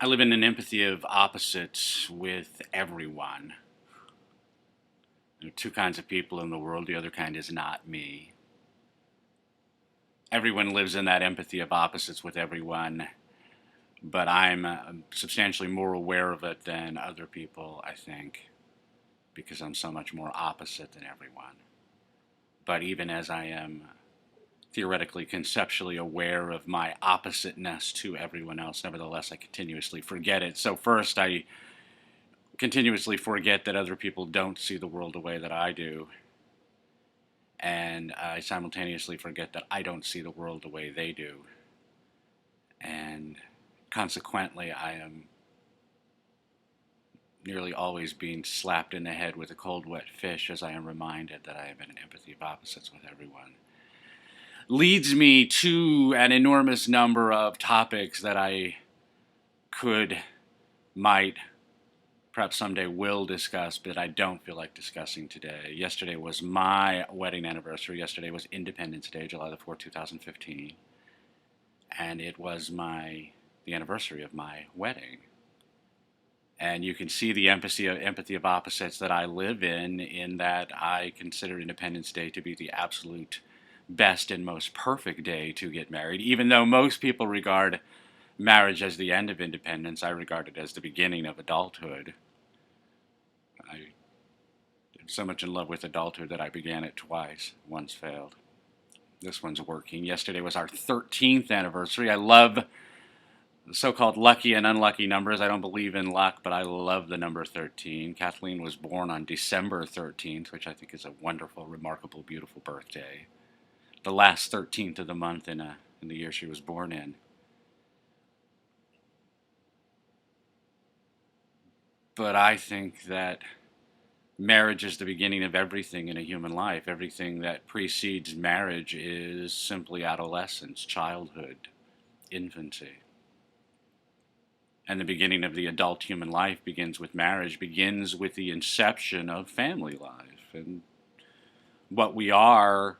I live in an empathy of opposites with everyone. There are two kinds of people in the world. The other kind is not me. Everyone lives in that empathy of opposites with everyone, but I'm substantially more aware of it than other people, I think, because I'm so much more opposite than everyone. But even as I am theoretically, conceptually aware of my oppositeness to everyone else, nevertheless, I continuously forget it. So, first, I continuously forget that other people don't see the world the way that I do. And I simultaneously forget that I don't see the world the way they do. And consequently, I am nearly always being slapped in the head with a cold, wet fish as I am reminded that I am in an empathy of opposites with everyone. Leads me to an enormous number of topics that I could, might, perhaps someday will discuss, but I don't feel like discussing today. Yesterday was my wedding anniversary. Yesterday was Independence Day, July the 4th, 2015. And it was the anniversary of my wedding. And you can see the empathy of opposites that I live in that I consider Independence Day to be the absolute best and most perfect day to get married. Even though most people regard marriage as the end of independence, I regard it as the beginning of adulthood. I am so much in love with adulthood that I began it twice. Once failed. This one's working. Yesterday was our 13th anniversary. I love the so-called lucky and unlucky numbers. I don't believe in luck, but I love the number 13. Kathleen was born on December 13th, which I think is a wonderful, remarkable, beautiful birthday. The last 13th of the month in the year she was born in. But I think that marriage is the beginning of everything in a human life. Everything that precedes marriage is simply adolescence, childhood, infancy. And the beginning of the adult human life begins with marriage, begins with the inception of family life. And what we are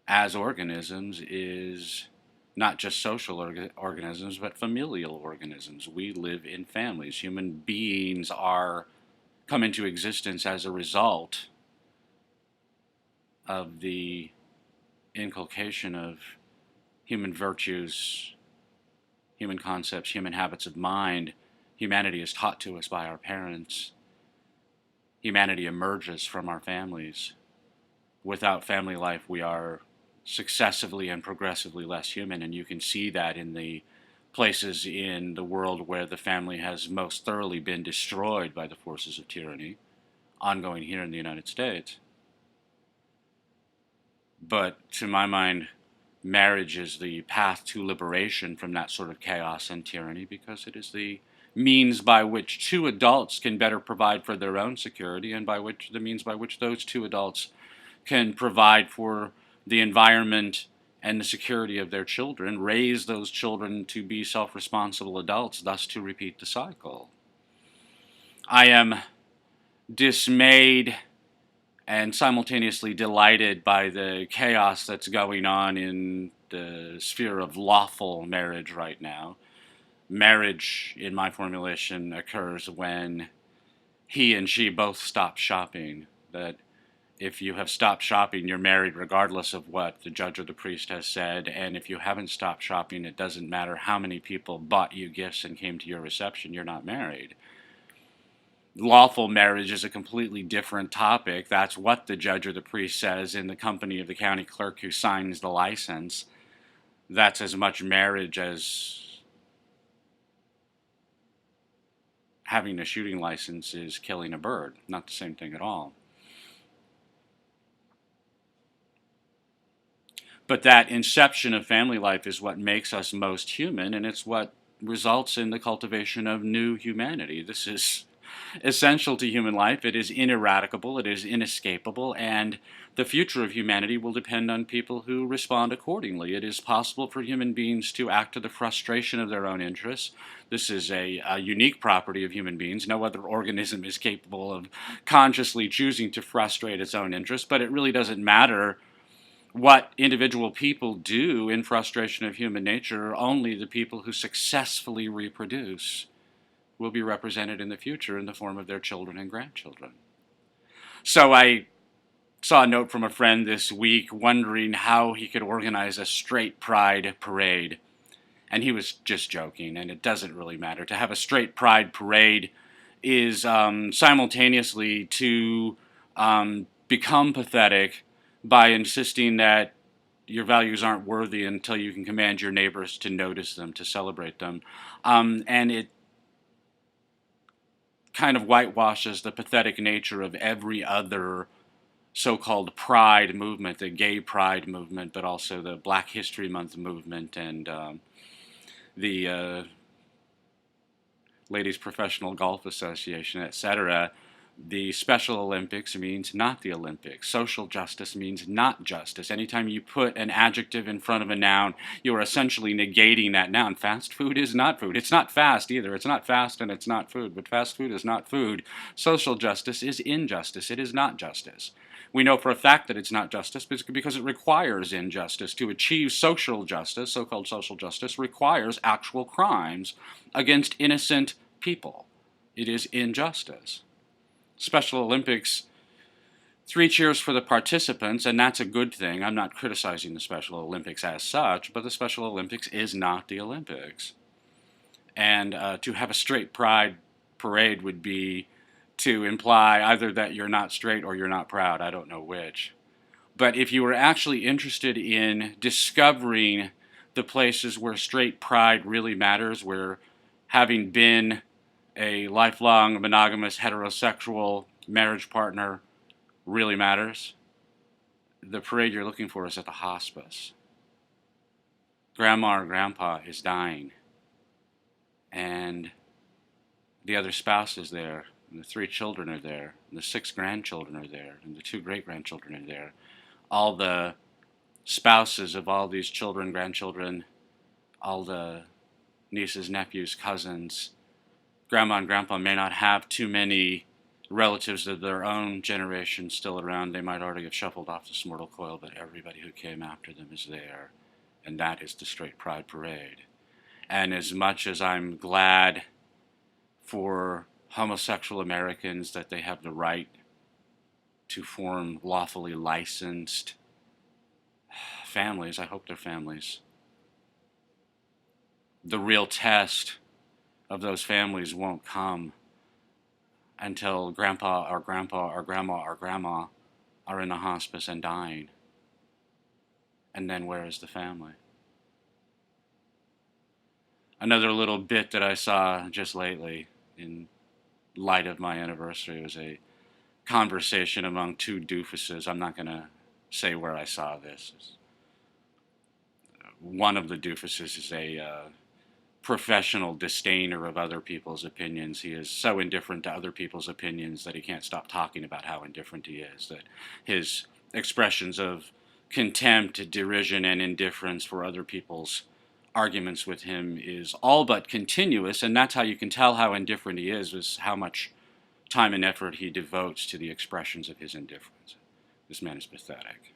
as organisms is not just social organisms, but familial organisms. We live in families. Human beings come into existence as a result of the inculcation of human virtues, human concepts, human habits of mind. Humanity is taught to us by our parents. Humanity emerges from our families. Without family life, we are successively and progressively less human, and you can see that in the places in the world where the family has most thoroughly been destroyed by the forces of tyranny, ongoing here in the United States. But to my mind, marriage is the path to liberation from that sort of chaos and tyranny, because it is the means by which two adults can better provide for their own security, and the means by which those two adults can provide for the environment and the security of their children, raise those children to be self-responsible adults, thus to repeat the cycle. I am dismayed and simultaneously delighted by the chaos that's going on in the sphere of lawful marriage right now. Marriage, in my formulation, occurs when he and she both stop shopping. That if you have stopped shopping, you're married regardless of what the judge or the priest has said. And if you haven't stopped shopping, it doesn't matter how many people bought you gifts and came to your reception, you're not married. Lawful marriage is a completely different topic. That's what the judge or the priest says in the company of the county clerk who signs the license. That's as much marriage as having a shooting license is killing a bird. Not the same thing at all. But that inception of family life is what makes us most human, and it's what results in the cultivation of new humanity. This is essential to human life. It is ineradicable, it is inescapable, and the future of humanity will depend on people who respond accordingly. It is possible for human beings to act to the frustration of their own interests. This is a unique property of human beings. No other organism is capable of consciously choosing to frustrate its own interests, but it really doesn't matter what individual people do in frustration of human nature, only the people who successfully reproduce will be represented in the future in the form of their children and grandchildren. So I saw a note from a friend this week wondering how he could organize a straight pride parade. And he was just joking, and it doesn't really matter. To have a straight pride parade is simultaneously to become pathetic by insisting that your values aren't worthy until you can command your neighbors to notice them, to celebrate them. And it kind of whitewashes the pathetic nature of every other so-called pride movement, the gay pride movement, but also the Black History Month movement and the Ladies Professional Golf Association, etc. The Special Olympics means not the Olympics. Social justice means not justice. Anytime you put an adjective in front of a noun, you are essentially negating that noun. Fast food is not food. It's not fast either. It's not fast and it's not food, but fast food is not food. Social justice is injustice. It is not justice. We know for a fact that it's not justice because it requires injustice. To achieve social justice, so-called social justice, requires actual crimes against innocent people. It is injustice. Special Olympics, 3 cheers for the participants, and that's a good thing. I'm not criticizing the Special Olympics as such, but the Special Olympics is not the Olympics. And to have a straight pride parade would be to imply either that you're not straight or you're not proud. I don't know which. But if you were actually interested in discovering the places where straight pride really matters, where having been a lifelong monogamous heterosexual marriage partner really matters, the parade you're looking for is at the hospice. Grandma or grandpa is dying, and the other spouse is there, and the 3 children are there, and the 6 grandchildren are there, and the 2 great-grandchildren are there. All the spouses of all these children, grandchildren, all the nieces, nephews, cousins. Grandma and grandpa may not have too many relatives of their own generation still around. They might already have shuffled off this mortal coil, but everybody who came after them is there. And that is the Straight Pride Parade. And as much as I'm glad for homosexual Americans that they have the right to form lawfully licensed families, I hope they're families, the real test of those families won't come until grandpa or grandpa or grandma or grandma are in the hospice and dying. And then where is the family? Another little bit that I saw just lately in light of my anniversary was a conversation among 2 doofuses. I'm not going to say where I saw this. One of the doofuses is a professional disdainer of other people's opinions. He is so indifferent to other people's opinions that he can't stop talking about how indifferent he is, that his expressions of contempt, derision, and indifference for other people's arguments with him is all but continuous, and that's how you can tell how indifferent he is how much time and effort he devotes to the expressions of his indifference. This man is pathetic.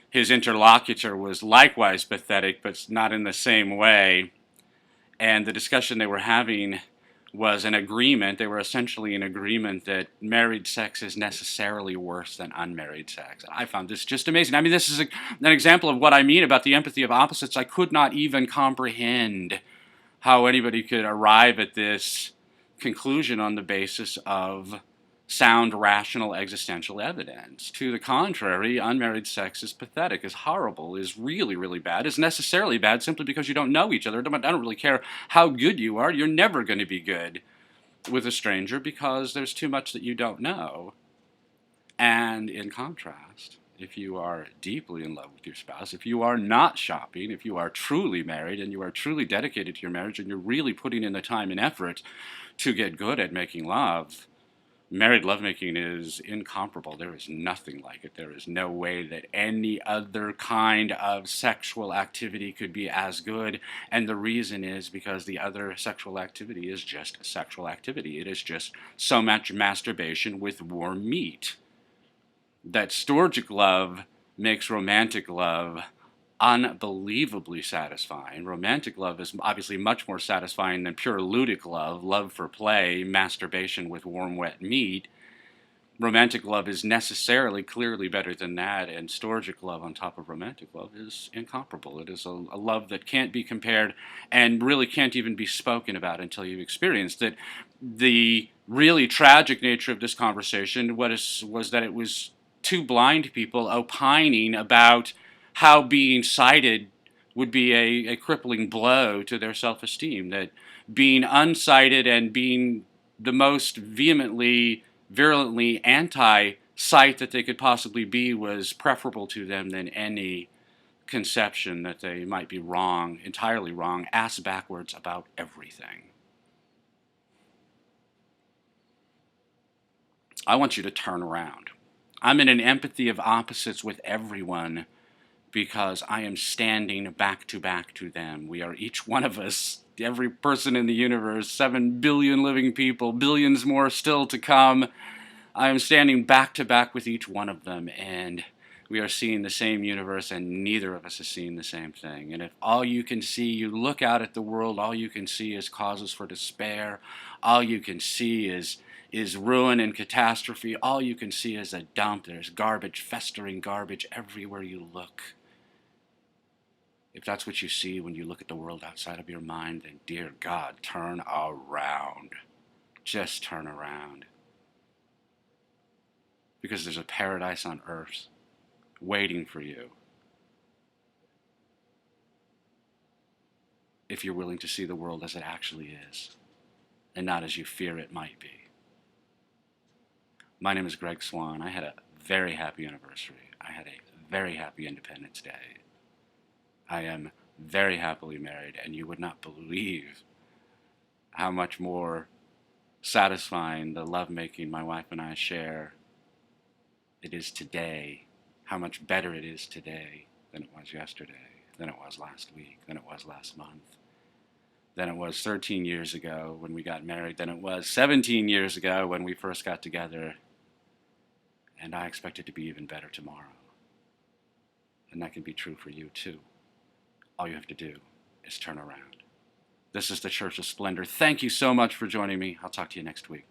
His interlocutor was likewise pathetic, but not in the same way. And the discussion they were having was an agreement. They were essentially in agreement that married sex is necessarily worse than unmarried sex. I found this just amazing. I mean, this is an example of what I mean about the empathy of opposites. I could not even comprehend how anybody could arrive at this conclusion on the basis of sound, rational, existential evidence. To the contrary, unmarried sex is pathetic, is horrible, is really, really bad, is necessarily bad simply because you don't know each other. I don't really care how good you are. You're never going to be good with a stranger because there's too much that you don't know. And in contrast, if you are deeply in love with your spouse, if you are not shopping, if you are truly married and you are truly dedicated to your marriage and you're really putting in the time and effort to get good at making love, married lovemaking is incomparable. There is nothing like it. There is no way that any other kind of sexual activity could be as good. And the reason is because the other sexual activity is just sexual activity. It is just so much masturbation with warm meat. That storgic love makes romantic love unbelievably satisfying. Romantic love is obviously much more satisfying than pure ludic love, love for play, masturbation with warm, wet meat. Romantic love is necessarily clearly better than that, and storgic love on top of romantic love is incomparable. It is a love that can't be compared and really can't even be spoken about until you've experienced it. The really tragic nature of this conversation was that it was two blind people opining about how being sighted would be a crippling blow to their self-esteem, that being unsighted and being the most virulently anti-sight that they could possibly be was preferable to them than any conception that they might be wrong, entirely wrong, ass backwards about everything. I want you to turn around. I'm in an empathy of opposites with everyone because I am standing back to them. We are each one of us, every person in the universe, 7 billion living people, billions more still to come. I am standing back to back with each one of them, and we are seeing the same universe, and neither of us is seeing the same thing. And if all you can see, you look out at the world, all you can see is causes for despair, all you can see is ruin and catastrophe, all you can see is a dump. There's garbage, festering garbage everywhere you look. If that's what you see when you look at the world outside of your mind, then dear God, turn around. Just turn around. Because there's a paradise on earth waiting for you if you're willing to see the world as it actually is and not as you fear it might be. My name is Greg Swan. I had a very happy anniversary. I had a very happy Independence Day. I am very happily married, and you would not believe how much more satisfying the lovemaking my wife and I share it is today, how much better it is today than it was yesterday, than it was last week, than it was last month, than it was 13 years ago when we got married, than it was 17 years ago when we first got together. And I expect it to be even better tomorrow. And that can be true for you too. All you have to do is turn around. This is the Church of Splendor. Thank you so much for joining me. I'll talk to you next week.